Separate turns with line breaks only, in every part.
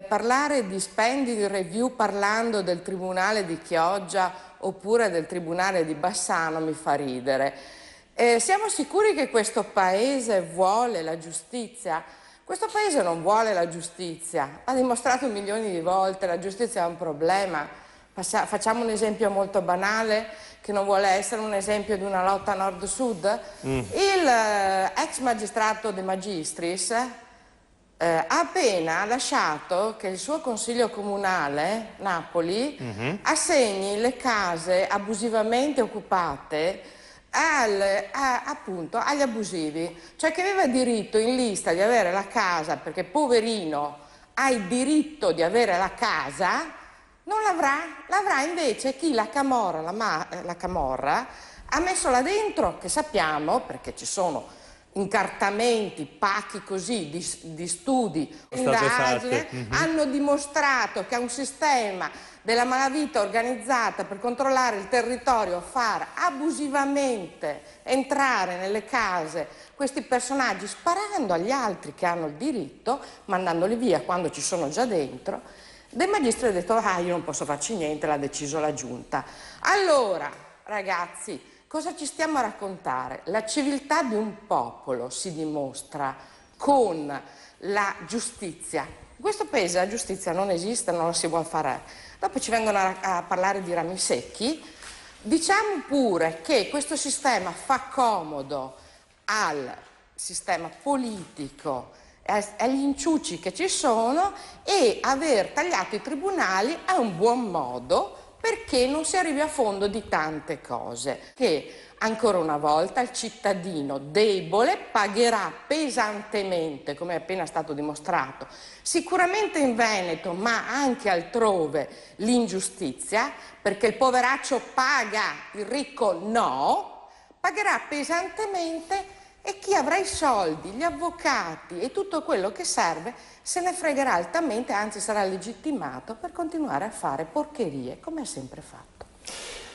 Parlare di spending review parlando del Tribunale di Chioggia oppure del Tribunale di Bassano mi fa ridere. Siamo sicuri che questo Paese vuole la giustizia? Questo Paese non vuole la giustizia, ha dimostrato milioni di volte, la giustizia è un problema. Facciamo un esempio molto banale che non vuole essere un esempio di una lotta nord-sud. Il ex magistrato De Magistris ha appena lasciato che il suo consiglio comunale, Napoli, assegni le case abusivamente occupate appunto agli abusivi, cioè che aveva diritto in lista di avere la casa, perché poverino ha il diritto di avere la casa, non l'avrà invece chi la camorra ha messo là dentro, che sappiamo, perché ci sono incartamenti, pacchi così di studi, indagini, hanno dimostrato che è un sistema della malavita organizzata per controllare il territorio, far abusivamente entrare nelle case questi personaggi, sparando agli altri che hanno il diritto, mandandoli via quando ci sono già dentro. De Magistris ha detto: ah, io non posso farci niente, l'ha deciso la giunta. Allora, ragazzi, cosa ci stiamo a raccontare? La civiltà di un popolo si dimostra con la giustizia. In questo paese la giustizia non esiste, non la si vuole fare. Dopo ci vengono a parlare di rami secchi. Diciamo pure che questo sistema fa comodo al sistema politico, agli inciuci che ci sono, e aver tagliato i tribunali è un buon modo perché non si arrivi a fondo di tante cose, che ancora una volta il cittadino debole pagherà pesantemente, come è appena stato dimostrato, sicuramente in Veneto ma anche altrove, l'ingiustizia, perché il poveraccio paga, il ricco no, pagherà pesantemente, e chi avrà i soldi, gli avvocati e tutto quello che serve se ne fregherà altamente, anzi sarà legittimato per continuare a fare porcherie come ha sempre fatto.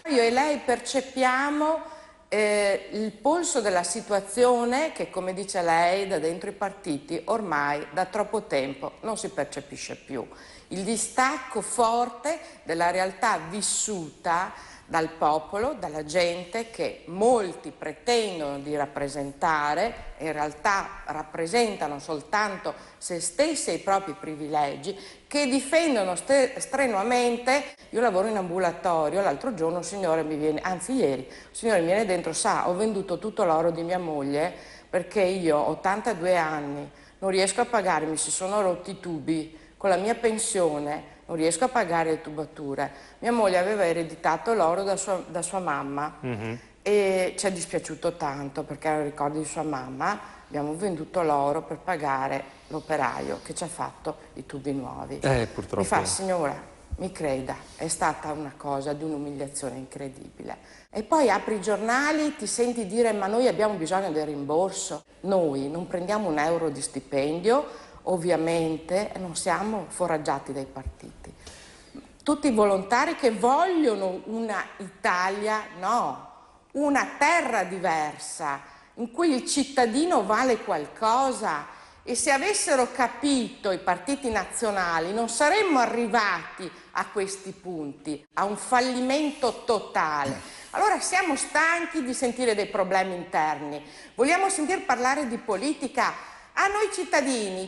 Io e lei percepiamo il polso della situazione che, come dice lei, da dentro i partiti ormai da troppo tempo non si percepisce più. Il distacco forte della realtà vissuta dal popolo, dalla gente che molti pretendono di rappresentare, e in realtà rappresentano soltanto se stessi e i propri privilegi, che difendono strenuamente. Io lavoro in ambulatorio, l'altro giorno un signore mi viene, anzi ieri, un signore mi viene dentro: sa, ho venduto tutto l'oro di mia moglie perché io ho 82 anni, non riesco a pagare, mi si sono rotti i tubi, con la mia pensione non riesco a pagare le tubature. Mia moglie aveva ereditato l'oro da sua mamma e ci è dispiaciuto tanto perché erano ricordi di sua mamma. Abbiamo venduto l'oro per pagare l'operaio che ci ha fatto i tubi nuovi.
Purtroppo.
Mi fa: signora, mi creda, è stata una cosa di un'umiliazione incredibile. E poi apri i giornali, ti senti dire: ma noi abbiamo bisogno del rimborso. Noi non prendiamo un euro di stipendio, ovviamente non siamo foraggiati dai partiti. Tutti i volontari che vogliono una Italia, no, una terra diversa, in cui il cittadino vale qualcosa. E se avessero capito i partiti nazionali non saremmo arrivati a questi punti, a un fallimento totale. Allora siamo stanchi di sentire dei problemi interni, vogliamo sentir parlare di politica. A noi cittadini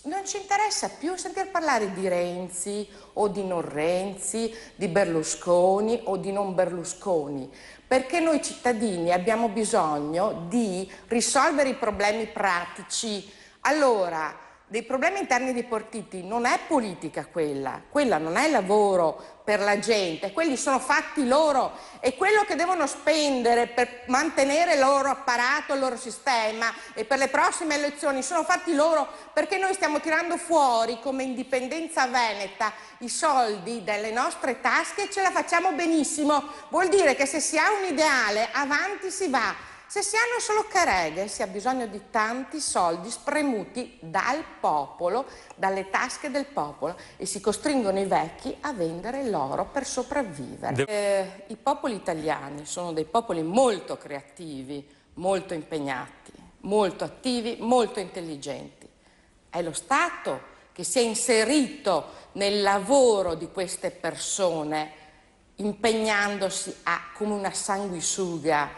non ci interessa più sentir parlare di Renzi o di non Renzi, di Berlusconi o di non Berlusconi, perché noi cittadini abbiamo bisogno di risolvere i problemi pratici. Allora, dei problemi interni dei partiti non è politica quella non è lavoro per la gente, quelli sono fatti loro, e quello che devono spendere per mantenere il loro apparato, il loro sistema e per le prossime elezioni sono fatti loro, perché noi stiamo tirando fuori come Indipendenza Veneta i soldi dalle nostre tasche e ce la facciamo benissimo. Vuol dire che se si ha un ideale avanti si va. Se si hanno solo careghe, si ha bisogno di tanti soldi spremuti dal popolo, dalle tasche del popolo, e si costringono i vecchi a vendere l'oro per sopravvivere. I popoli italiani sono dei popoli molto creativi, molto impegnati, molto attivi, molto intelligenti. È lo Stato che si è inserito nel lavoro di queste persone, impegnandosi come una sanguisuga,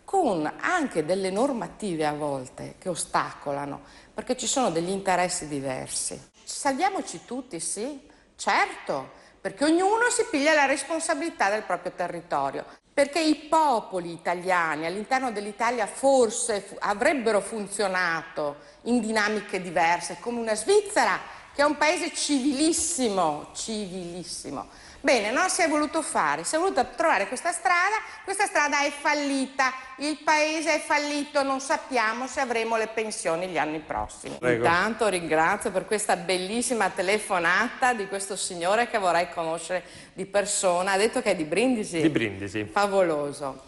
con anche delle normative a volte che ostacolano, perché ci sono degli interessi diversi. Salviamoci tutti, sì, certo, perché ognuno si piglia la responsabilità del proprio territorio, perché i popoli italiani all'interno dell'Italia forse avrebbero funzionato in dinamiche diverse, come una Svizzera, che è un paese civilissimo, civilissimo. Bene, non si è voluto fare, si è voluto trovare questa strada è fallita, il paese è fallito, non sappiamo se avremo le pensioni gli anni prossimi.
Prego.
Intanto ringrazio per questa bellissima telefonata di questo signore che vorrei conoscere di persona, ha detto che è di Brindisi?
Di Brindisi.
Favoloso.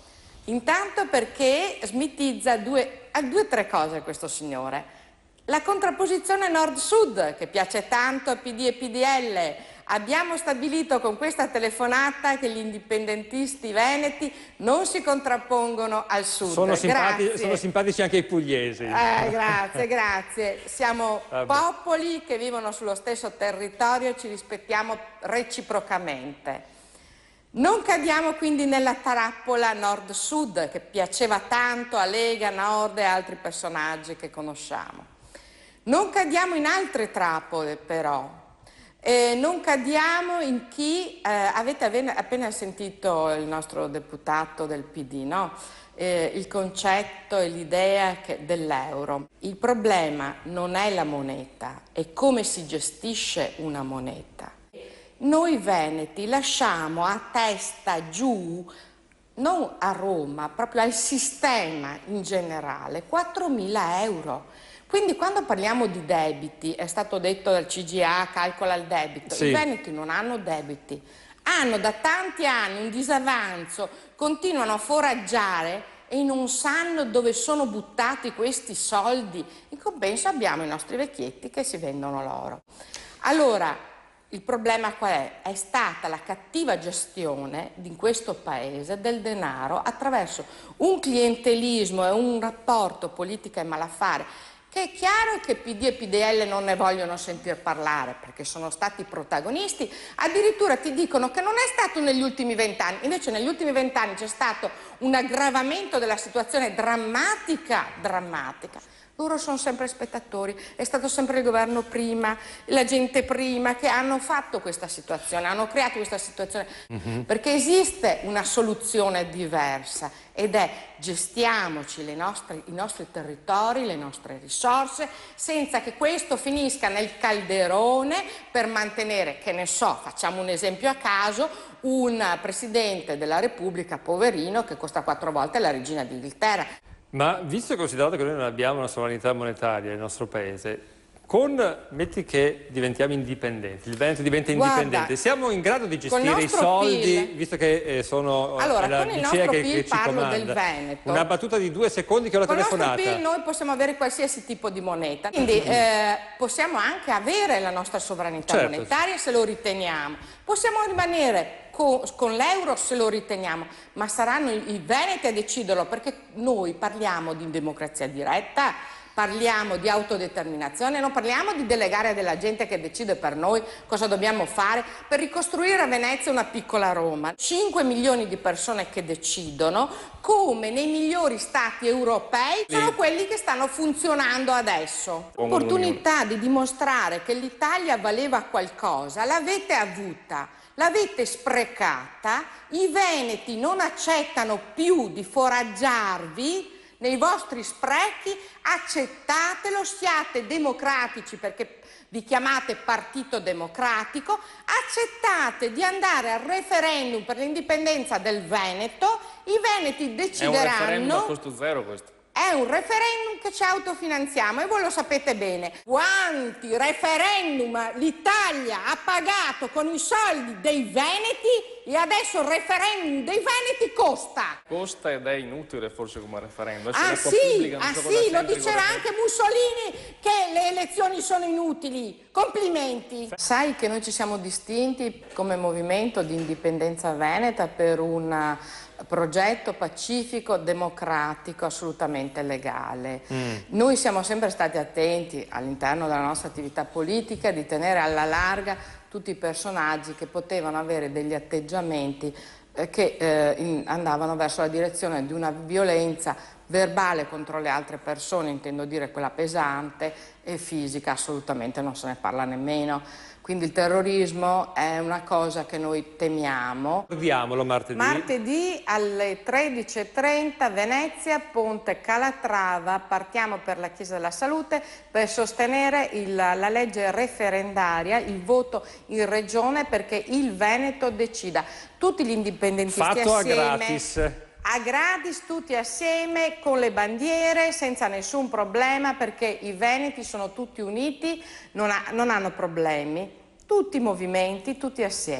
Intanto perché smitizza due o tre cose questo signore. La contrapposizione nord-sud, che piace tanto a PD e PDL. Abbiamo stabilito con questa telefonata che gli indipendentisti veneti non si contrappongono al sud.
Sono simpatici anche i pugliesi.
Grazie, grazie. Siamo popoli che vivono sullo stesso territorio e ci rispettiamo reciprocamente. Non cadiamo quindi nella trappola nord-sud che piaceva tanto a Lega, Nord e altri personaggi che conosciamo. Non cadiamo in altre trappole però. Non cadiamo in chi, avete appena sentito il nostro deputato del PD, no? Il concetto e l'idea dell'euro. Il problema non è la moneta, è come si gestisce una moneta. Noi veneti lasciamo a testa giù, non a Roma, proprio al sistema in generale, 4.000 euro. Quindi quando parliamo di debiti, è stato detto dal CGA, calcola il debito, sì. I veneti non hanno debiti, hanno da tanti anni un disavanzo, continuano a foraggiare e non sanno dove sono buttati questi soldi. In compenso abbiamo i nostri vecchietti che si vendono l'oro. Allora, il problema qual è? È stata la cattiva gestione in questo paese del denaro attraverso un clientelismo e un rapporto politica e malaffare che è chiaro che PD e PDL non ne vogliono sentir parlare perché sono stati protagonisti, addirittura ti dicono che non è stato negli ultimi 20 anni, invece negli ultimi 20 anni c'è stato un aggravamento della situazione drammatica. Loro sono sempre spettatori, è stato sempre il governo prima, la gente prima che hanno fatto questa situazione, hanno creato questa situazione, perché esiste una soluzione diversa ed è gestiamoci i nostri territori, le nostre risorse, senza che questo finisca nel calderone per mantenere, che ne so, facciamo un esempio a caso, un Presidente della Repubblica poverino che costa 4 volte la regina d'Inghilterra.
Ma visto e considerato che noi non abbiamo una sovranità monetaria nel nostro paese, metti che diventiamo indipendenti, il Veneto diventa indipendente, siamo in grado di gestire i soldi, visto che sono
allora,
la
con il
BCE
nostro
che
PIL
ci
parlo
comanda.
del Veneto.
Una battuta di 2 secondi che ho la telefonata.
Con il nostro PIL noi possiamo avere qualsiasi tipo di moneta, quindi possiamo anche avere la nostra sovranità monetaria se lo riteniamo, possiamo rimanere con l'euro se lo riteniamo, ma saranno i veneti a deciderlo, perché noi parliamo di democrazia diretta, parliamo di autodeterminazione, non parliamo di delegare della gente che decide per noi cosa dobbiamo fare per ricostruire a Venezia una piccola Roma. 5 milioni di persone che decidono, come nei migliori stati europei, sono quelli che stanno funzionando adesso. L'opportunità di dimostrare che l'Italia valeva qualcosa l'avete avuta. L'avete sprecata, i veneti non accettano più di foraggiarvi nei vostri sprechi, accettatelo, siate democratici perché vi chiamate Partito Democratico, accettate di andare al referendum per l'indipendenza del Veneto, i veneti decideranno...
È un referendum a costo zero questo.
È un referendum che ci autofinanziamo e voi lo sapete bene. Quanti referendum l'Italia ha pagato con i soldi dei veneti e adesso il referendum dei veneti costa.
Costa ed è inutile forse come referendum.
Sì, lo diceva anche Mussolini che le elezioni sono inutili. Complimenti. Sai che noi ci siamo distinti come movimento di indipendenza veneta per un progetto pacifico, democratico, assolutamente legale. Noi siamo sempre stati attenti all'interno della nostra attività politica di tenere alla larga tutti i personaggi che potevano avere degli atteggiamenti che andavano verso la direzione di una violenza verbale contro le altre persone, intendo dire quella pesante, e fisica assolutamente non se ne parla nemmeno. Quindi il terrorismo è una cosa che noi temiamo.
Ricordiamolo martedì.
Martedì alle 13:30 Venezia, Ponte Calatrava, partiamo per la Chiesa della Salute per sostenere la legge referendaria, il voto in regione perché il Veneto decida. Tutti gli indipendentisti
fatto
assieme.
A gratis.
A gratis, tutti assieme, con le bandiere, senza nessun problema, perché i veneti sono tutti uniti, non hanno problemi. Tutti i movimenti, tutti assieme.